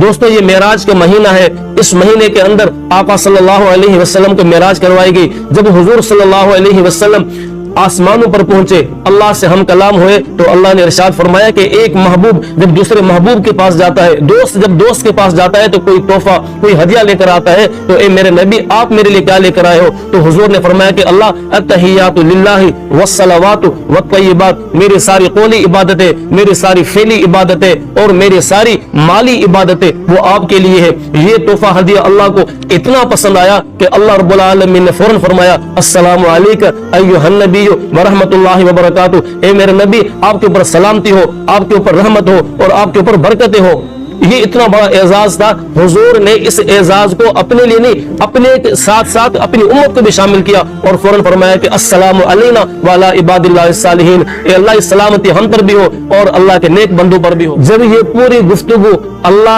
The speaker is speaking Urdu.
دوستو یہ معراج کا مہینہ ہے، اس مہینے کے اندر آقا صلی اللہ علیہ وسلم کو معراج کروائی گئی۔ جب حضور صلی اللہ علیہ وسلم آسمانوں پر پہنچے، اللہ سے ہم کلام ہوئے، تو اللہ نے ارشاد فرمایا کہ ایک محبوب جب دوسرے محبوب کے پاس جاتا ہے، دوست جب دوست کے پاس جاتا ہے تو کوئی تحفہ، کوئی ہدیہ لے کر آتا ہے، تو اے میرے نبی آپ میرے لیے کیا لے کر آئے ہو؟ تو حضور نے فرمایا کہ اللہ التحیات للہ والصلوات والطیبات، میری ساری قولی عبادتیں، میری ساری فعلی عبادتیں اور میری ساری مالی عبادتیں وہ آپ کے لیے ہے۔ یہ تحفہ ہدیہ اللہ کو اتنا پسند آیا کہ اللہ رب العالمین نے فوراً فرمایا السلام علیکم ایھا النبی ورحمۃ اللہ وبرکاتہ، اے میرے نبی آپ کے اوپر سلامتی ہو، آپ کے اوپر رحمت ہو اور آپ کے اوپر برکتیں ہو۔ یہ اتنا بڑا اعزاز تھا، حضور نے اس اعزاز کو اپنے لیے نہیں، اپنے ساتھ ساتھ اپنی امت کو بھی شامل کیا اور فوراً فرمایا کہ السلام علینا وعلی عباد اللہ الصالحین، اے اللہ سلامتی ہم پر بھی ہو اور اللہ کے نیک بندوں پر بھی ہو۔ جب یہ پوری گفتگو اللہ